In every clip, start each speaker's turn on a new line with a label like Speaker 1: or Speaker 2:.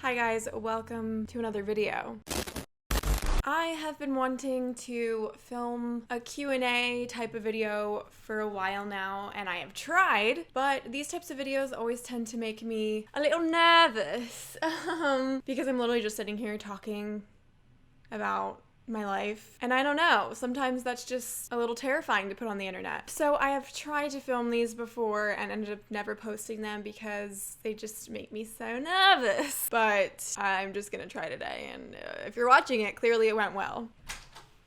Speaker 1: Hi guys, welcome to another video. I have been wanting to film a Q&A type of video for a while now, and I have tried, but these types of videos always tend to make me a little nervous because I'm literally just sitting here talking about my life. And I don't know, sometimes that's just a little terrifying to put on the internet. So I have tried to film these before and ended up never posting them because they just make me so nervous. But I'm just gonna try today, and if you're watching it, clearly it went well.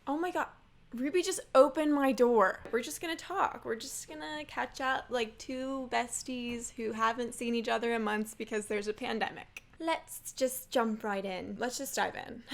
Speaker 1: Oh my god. Ruby just opened my door. We're just gonna talk. We're just gonna catch up like two besties who haven't seen each other in months because there's a pandemic. Let's just jump right in. Let's just dive in.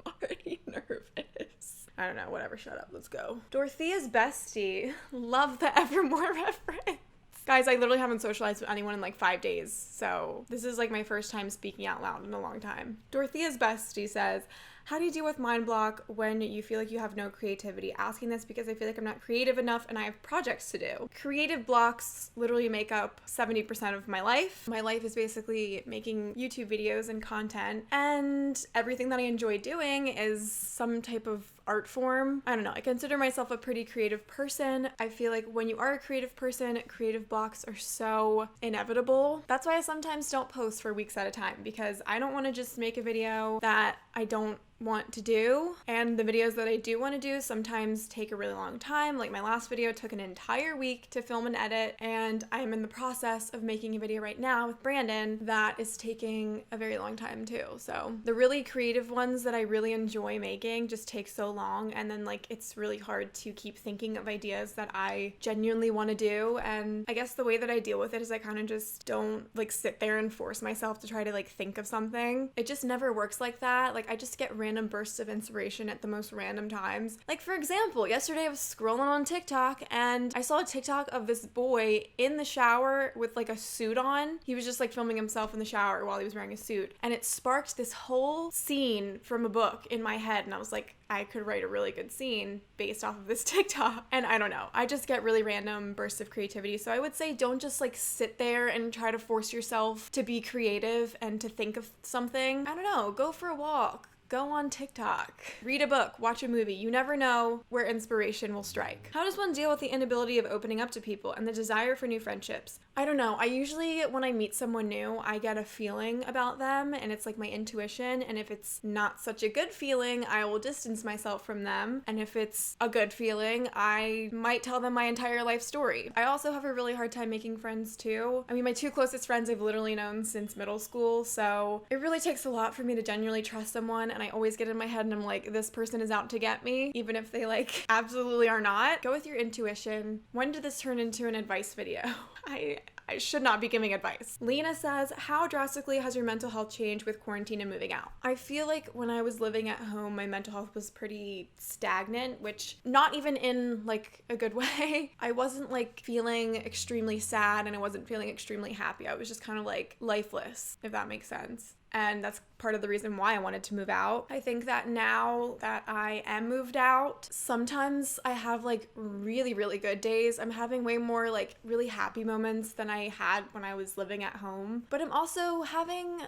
Speaker 1: Already nervous. I don't know, whatever, shut up, let's go. Dorothea's bestie. Love the Evermore reference. Guys, I literally haven't socialized with anyone in like 5 days, so this is like my first time speaking out loud in a long time. Dorothea's bestie says, how do you deal with mind block when you feel like you have no creativity? Asking this because I feel like I'm not creative enough and I have projects to do. Creative blocks literally make up 70% of my life. My life is basically making YouTube videos and content, and everything that I enjoy doing is some type of art form. I don't know, I consider myself a pretty creative person. I feel like when you are a creative person, creative blocks are so inevitable. That's why I sometimes don't post for weeks at a time, because I don't want to just make a video that I don't want to do, and the videos that I do want to do sometimes take a really long time. Like my last video took an entire week to film and edit, and I'm in the process of making a video right now with Brandon that is taking a very long time too. So the really creative ones that I really enjoy making just take so long, and then like it's really hard to keep thinking of ideas that I genuinely want to do. And I guess the way that I deal with it is I kind of just don't like sit there and force myself to try to like think of something. It just never works like that. Like I just get random bursts of inspiration at the most random times. Like for example, yesterday I was scrolling on TikTok and I saw a TikTok of this boy in the shower with like a suit on. He was just like filming himself in the shower while he was wearing a suit, and it sparked this whole scene from a book in my head, and I was like, I could write a really good scene based off of this TikTok. And I don't know, I just get really random bursts of creativity. So I would say don't just like sit there and try to force yourself to be creative and to think of something. I don't know, go for a walk. Go on TikTok, read a book, watch a movie. You never know where inspiration will strike. How does one deal with the inability of opening up to people and the desire for new friendships? I don't know. I usually, when I meet someone new, I get a feeling about them, and it's like my intuition. And if it's not such a good feeling, I will distance myself from them. And if it's a good feeling, I might tell them my entire life story. I also have a really hard time making friends too. I mean, my two closest friends I've literally known since middle school, so it really takes a lot for me to genuinely trust someone. And I always get in my head and I'm like, this person is out to get me, even if they like absolutely are not. Go with your intuition. When did this turn into an advice video? I should not be giving advice. Lena says, how drastically has your mental health changed with quarantine and moving out? I feel like when I was living at home, my mental health was pretty stagnant, which not even in like a good way. I wasn't like feeling extremely sad and I wasn't feeling extremely happy. I was just kind of like lifeless, if that makes sense. And that's part of the reason why I wanted to move out. I think that now that I am moved out, sometimes I have like really, really good days. I'm having way more like really happy moments than I had when I was living at home. But I'm also having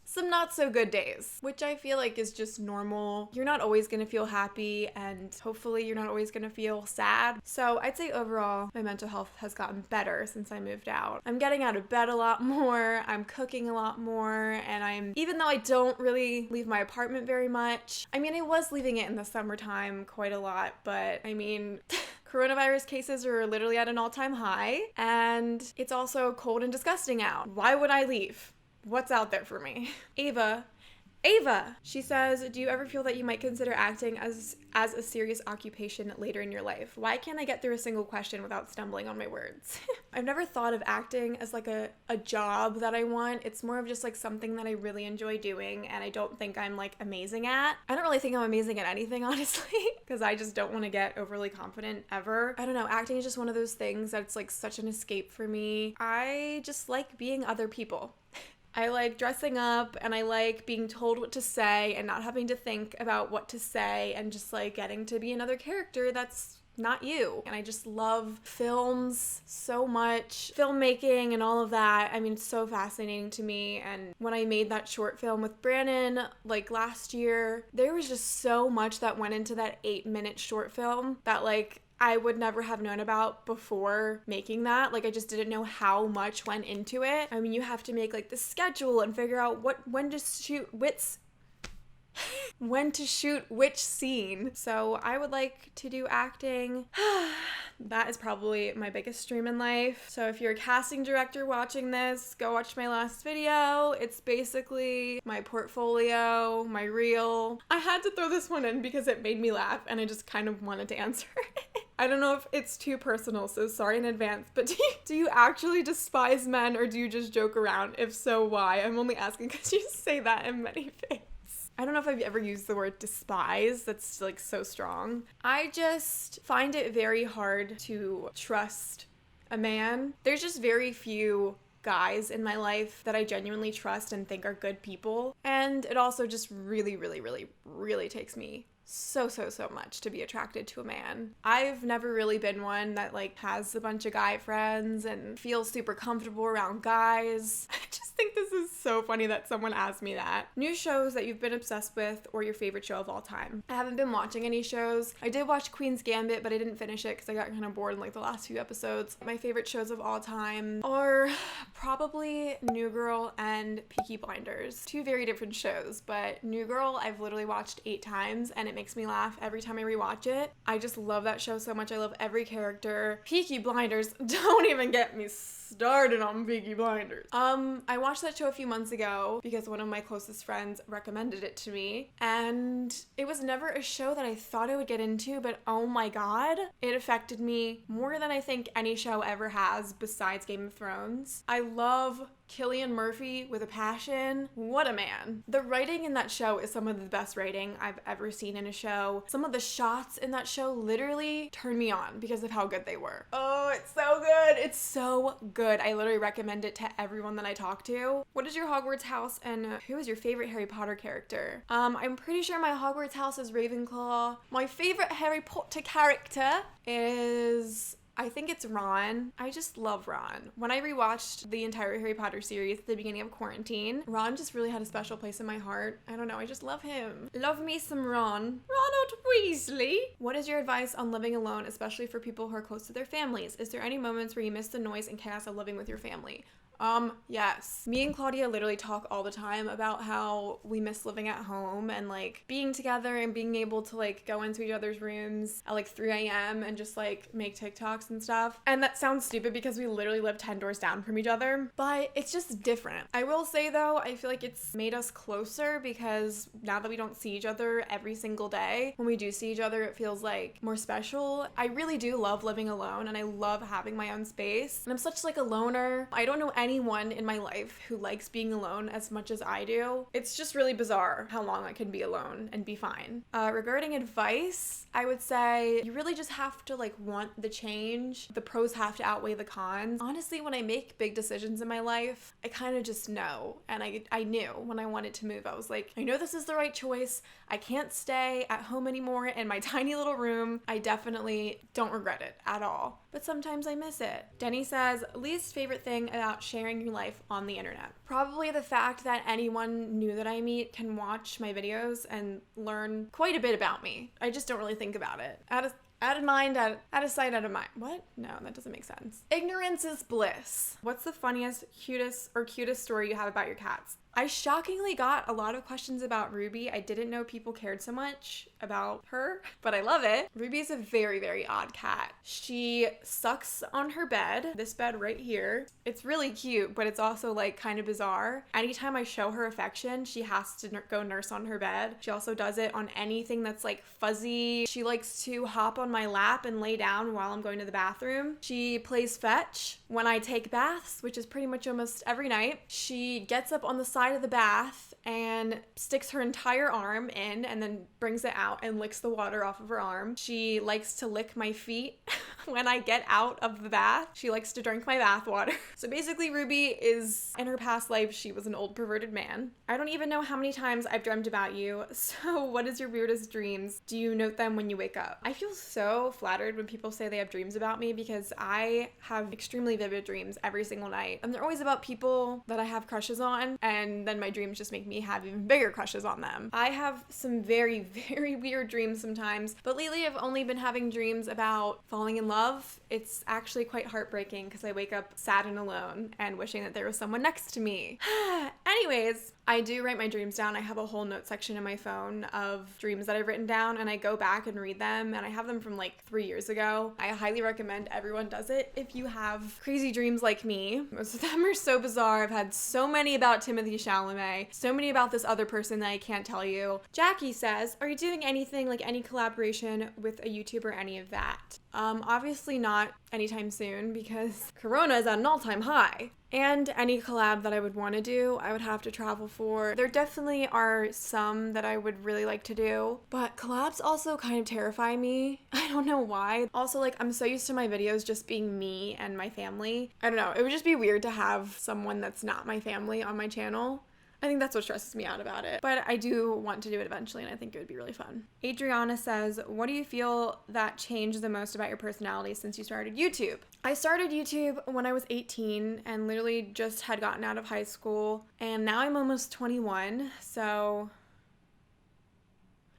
Speaker 1: some not so good days, which I feel like is just normal. You're not always gonna feel happy, and hopefully you're not always gonna feel sad. So I'd say overall, my mental health has gotten better since I moved out. I'm getting out of bed a lot more, I'm cooking a lot more, and even though I don't really leave my apartment very much, I mean, I was leaving it in the summertime quite a lot, but I mean, coronavirus cases are literally at an all-time high, and it's also cold and disgusting out. Why would I leave? What's out there for me? Ava, she says, do you ever feel that you might consider acting as a serious occupation later in your life? Why can't I get through a single question without stumbling on my words? I've never thought of acting as like a job that I want. It's more of just like something that I really enjoy doing, and I don't think I'm like amazing at. I don't really think I'm amazing at anything, honestly, because I just don't want to get overly confident ever. I don't know, acting is just one of those things that's like such an escape for me. I just like being other people. I like dressing up, and I like being told what to say and not having to think about what to say, and just like getting to be another character that's not you. And I just love films so much, filmmaking and all of that. I mean, it's so fascinating to me. And when I made that short film with Brandon, like last year, there was just so much that went into that 8-minute short film that like I would never have known about before making that. Like, I just didn't know how much went into it. I mean, you have to make like the schedule and figure out when to shoot which scene. So I would like to do acting. That is probably my biggest dream in life. So if you're a casting director watching this, go watch my last video. It's basically my portfolio, my reel. I had to throw this one in because it made me laugh and I just kind of wanted to answer it. I don't know if it's too personal, so sorry in advance, but do you actually despise men or do you just joke around? If so, why? I'm only asking because you say that in many things. I don't know if I've ever used the word despise. That's like so strong. I just find it very hard to trust a man. There's just very few guys in my life that I genuinely trust and think are good people. And it also just really, really, really, really takes me so much to be attracted to a man. I've never really been one that like has a bunch of guy friends and feels super comfortable around guys. I just think this is so funny that someone asked me that. New shows that you've been obsessed with or your favorite show of all time. I haven't been watching any shows. I did watch Queen's Gambit, but I didn't finish it because I got kind of bored in like the last few episodes. My favorite shows of all time are probably New Girl and Peaky Blinders. Two very different shows, but New Girl I've literally watched 8 times and it makes me laugh every time I rewatch it. I just love that show so much. I love every character. Peaky Blinders, don't even get me started on Peaky Blinders. I watched that show a few months ago because one of my closest friends recommended it to me, and it was never a show that I thought I would get into, but oh my god, it affected me more than I think any show ever has besides Game of Thrones. I love Cillian Murphy with a passion. What a man. The writing in that show is some of the best writing I've ever seen in a show. Some of the shots in that show literally turned me on because of how good they were. Oh, it's so good. It's so good. I literally recommend it to everyone that I talk to. What is your Hogwarts house and who is your favorite Harry Potter character? I'm pretty sure my Hogwarts house is Ravenclaw. My favorite Harry Potter character is, I think it's Ron. I just love Ron. When I rewatched the entire Harry Potter series at the beginning of quarantine, Ron just really had a special place in my heart. I don't know, I just love him. Love me some Ron. Ronald Weasley. What is your advice on living alone, especially for people who are close to their families? Is there any moments where you miss the noise and chaos of living with your family? Yes. Me and Claudia literally talk all the time about how we miss living at home and like being together and being able to like go into each other's rooms at like 3 a.m. and just like make TikToks and stuff. And that sounds stupid because we literally live 10 doors down from each other, but it's just different. I will say though, I feel like it's made us closer because now that we don't see each other every single day, when we do see each other, it feels like more special. I really do love living alone and I love having my own space. And I'm such like a loner. I don't know anyone in my life who likes being alone as much as I do. It's just really bizarre how long I can be alone and be fine. Regarding advice, I would say you really just have to like want the change. The pros have to outweigh the cons. Honestly, when I make big decisions in my life, I kind of just know. And I knew when I wanted to move, I was like, I know this is the right choice. I can't stay at home anymore in my tiny little room. I definitely don't regret it at all. But sometimes I miss it. Denny says, least favorite thing about sharing your life on the internet. Probably the fact that anyone new that I meet can watch my videos and learn quite a bit about me. I just don't really think about it. Out of mind, out of sight, out of mind. What? No, that doesn't make sense. Ignorance is bliss. What's the funniest, cutest story you have about your cats? I shockingly got a lot of questions about Ruby. I didn't know people cared so much about her, but I love it. Ruby is a very, very odd cat. She sucks on her bed, this bed right here. It's really cute, but it's also like kind of bizarre. Anytime I show her affection, she has to go nurse on her bed. She also does it on anything that's like fuzzy. She likes to hop on my lap and lay down while I'm going to the bathroom. She plays fetch when I take baths, which is pretty much almost every night. She gets up on the side side of the bath and sticks her entire arm in and then brings it out and licks the water off of her arm. She likes to lick my feet when I get out of the bath. She likes to drink my bath water. So basically Ruby is, in her past life, she was an old perverted man. I don't even know how many times I've dreamt about you. So what is your weirdest dreams? Do you note them when you wake up? I feel so flattered when people say they have dreams about me because I have extremely vivid dreams every single night. And they're always about people that I have crushes on, and then my dreams just make me have even bigger crushes on them. I have some very, very weird dreams sometimes, but lately I've only been having dreams about falling in love. It's actually quite heartbreaking because I wake up sad and alone and wishing that there was someone next to me. Anyways, I do write my dreams down. I have a whole note section in my phone of dreams that I've written down, and I go back and read them, and I have them from like 3 years ago. I highly recommend everyone does it if you have crazy dreams like me. Most of them are so bizarre. I've had so many about Timothée Chalamet, so many about this other person that I can't tell you. Jackie says, are you doing anything like any collaboration with a YouTuber or any of that? Obviously not anytime soon because Corona is at an all-time high. And any collab that I would want to do, I would have to travel for. There definitely are some that I would really like to do, but collabs also kind of terrify me. I don't know why. Also, like, I'm so used to my videos just being me and my family. I don't know, it would just be weird to have someone that's not my family on my channel. I think that's what stresses me out about it. But I do want to do it eventually, and I think it would be really fun. Adriana says, what do you feel that changed the most about your personality since you started YouTube? I started YouTube when I was 18 and literally just had gotten out of high school, and now I'm almost 21, so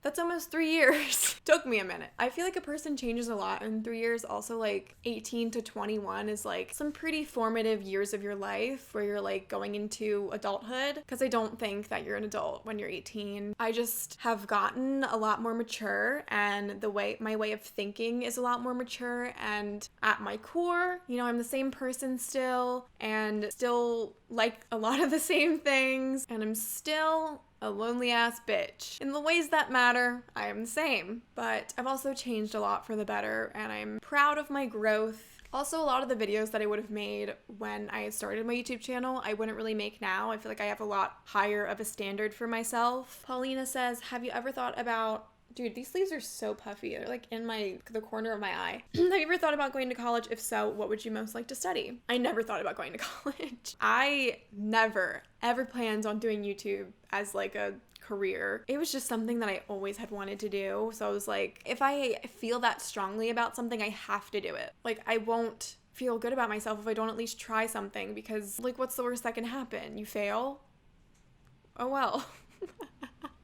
Speaker 1: that's almost 3 years. Took me a minute. I feel like a person changes a lot in 3 years. Also, like 18 to 21 is like some pretty formative years of your life where you're like going into adulthood, because I don't think that you're an adult when you're 18. I just have gotten a lot more mature, and my way of thinking is a lot more mature, and at my core, you know, I'm the same person still and still like a lot of the same things, and I'm still a lonely ass bitch. In the ways that matter, I am the same, but I've also changed a lot for the better, and I'm proud of my growth. Also, a lot of the videos that I would have made when I started my YouTube channel, I wouldn't really make now. I feel like I have a lot higher of a standard for myself. Paulina says, have you ever thought about... Dude, these sleeves are so puffy. They're like in the corner of my eye. Have you ever thought about going to college? If so, what would you most like to study? I never thought about going to college. I never, ever planned on doing YouTube as like a career. It was just something that I always had wanted to do. So I was like, if I feel that strongly about something, I have to do it. Like, I won't feel good about myself if I don't at least try something, because like, what's the worst that can happen? You fail? Oh well.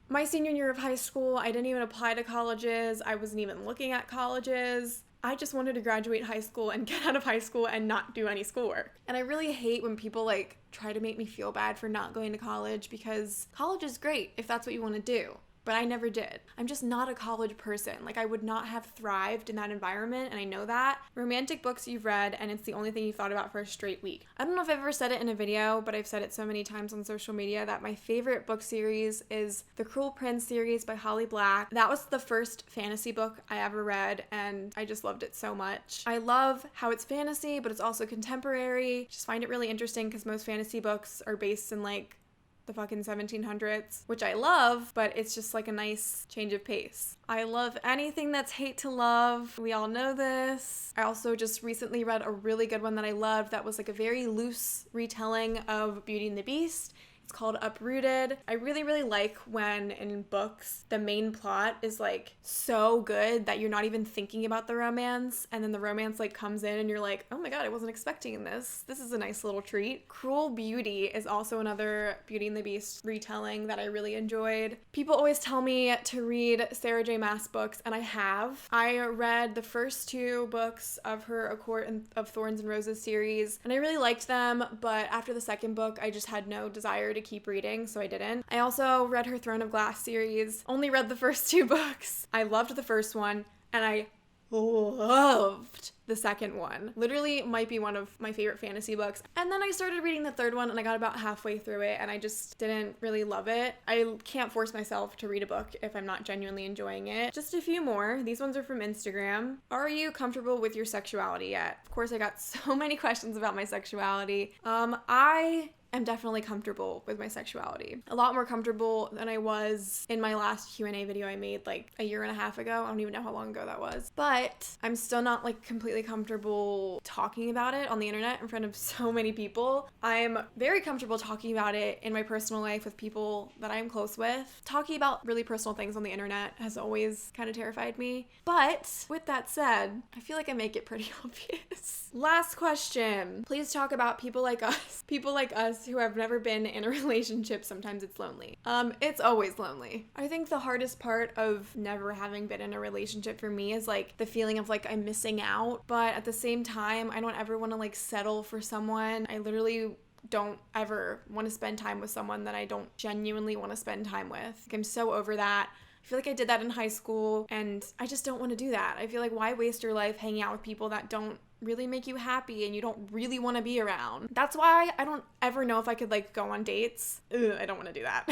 Speaker 1: My senior year of high school, I didn't even apply to colleges. I wasn't even looking at colleges. I just wanted to graduate high school and get out of high school and not do any schoolwork. And I really hate when people like try to make me feel bad for not going to college, because college is great if that's what you want to do. But I never did. I'm just not a college person. Like, I would not have thrived in that environment, and I know that. Romantic books you've read, and it's the only thing you've thought about for a straight week. I don't know if I've ever said it in a video, but I've said it so many times on social media that my favorite book series is the Cruel Prince series by Holly Black. That was the first fantasy book I ever read, and I just loved it so much. I love how it's fantasy, but it's also contemporary. Just find it really interesting because most fantasy books are based in like the fucking 1700s, which I love, but it's just like a nice change of pace. I love anything that's hate to love. We all know this. I also just recently read a really good one that I loved that was like a very loose retelling of Beauty and the Beast. It's called Uprooted. I really, really like when in books the main plot is like so good that you're not even thinking about the romance, and then the romance like comes in and you're like, oh my god, I wasn't expecting this. This is a nice little treat. Cruel Beauty is also another Beauty and the Beast retelling that I really enjoyed. People always tell me to read Sarah J. Maas books, and I have. I read the first 2 books of her A Court of Thorns and Roses series, and I really liked them, but after the second book, I just had no desire to keep reading, so I didn't. I also read her Throne of Glass series, only read the first 2 books. I loved the first one, and I loved the second one. Literally might be one of my favorite fantasy books. And then I started reading the third one, and I got about halfway through it, and I just didn't really love it. I can't force myself to read a book if I'm not genuinely enjoying it. Just a few more. These ones are from Instagram. Are you comfortable with your sexuality yet? Of course, I got so many questions about my sexuality. I am definitely comfortable with my sexuality. A lot more comfortable than I was in my last Q&A video I made like a year and a half ago. I don't even know how long ago that was. But I'm still not like completely comfortable talking about it on the internet in front of so many people. I'm very comfortable talking about it in my personal life with people that I'm close with. Talking about really personal things on the internet has always kind of terrified me. But with that said, I feel like I make it pretty obvious. Last question. Please talk about people like us. People like us who have never been in a relationship. Sometimes it's lonely. It's always lonely. I think the hardest part of never having been in a relationship for me is like the feeling of like I'm missing out. But at the same time, I don't ever want to like settle for someone. I literally don't ever want to spend time with someone that I don't genuinely want to spend time with. Like, I'm so over that. I feel like I did that in high school and I just don't want to do that. I feel like why waste your life hanging out with people that don't really make you happy and you don't really want to be around? That's why I don't ever know if I could like go on dates. Ugh, I don't want to do that.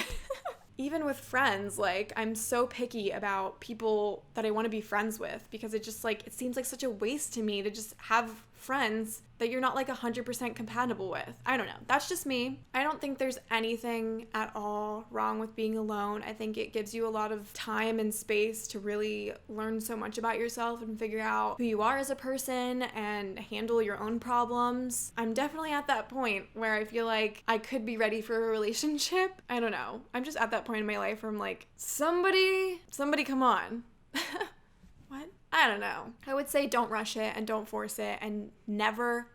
Speaker 1: Even with friends, like I'm so picky about people that I want to be friends with because it just like, it seems like such a waste to me to just have friends that you're not like 100% compatible with. I don't know. That's just me. I don't think there's anything at all wrong with being alone. I think it gives you a lot of time and space to really learn so much about yourself and figure out who you are as a person and handle your own problems. I'm definitely at that point where I feel like I could be ready for a relationship. I don't know. I'm just at that point in my life where I'm like, somebody come on. What? I don't know. I would say don't rush it and don't force it and never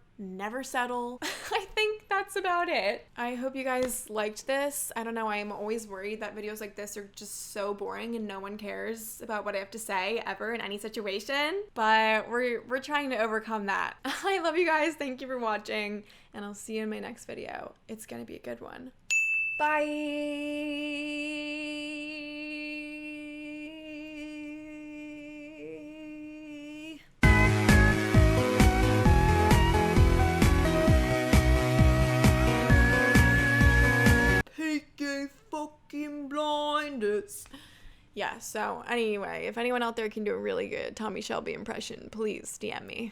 Speaker 1: settle. I think that's about it. I hope you guys liked this. I don't know. I'm always worried that videos like this are just so boring and no one cares about what I have to say ever in any situation. But we're trying to overcome that. I love you guys. Thank you for watching and I'll see you in my next video. It's gonna be a good one. Bye. Fucking blinders. Yeah, so anyway, if anyone out there can do a really good Tommy Shelby impression, please DM me.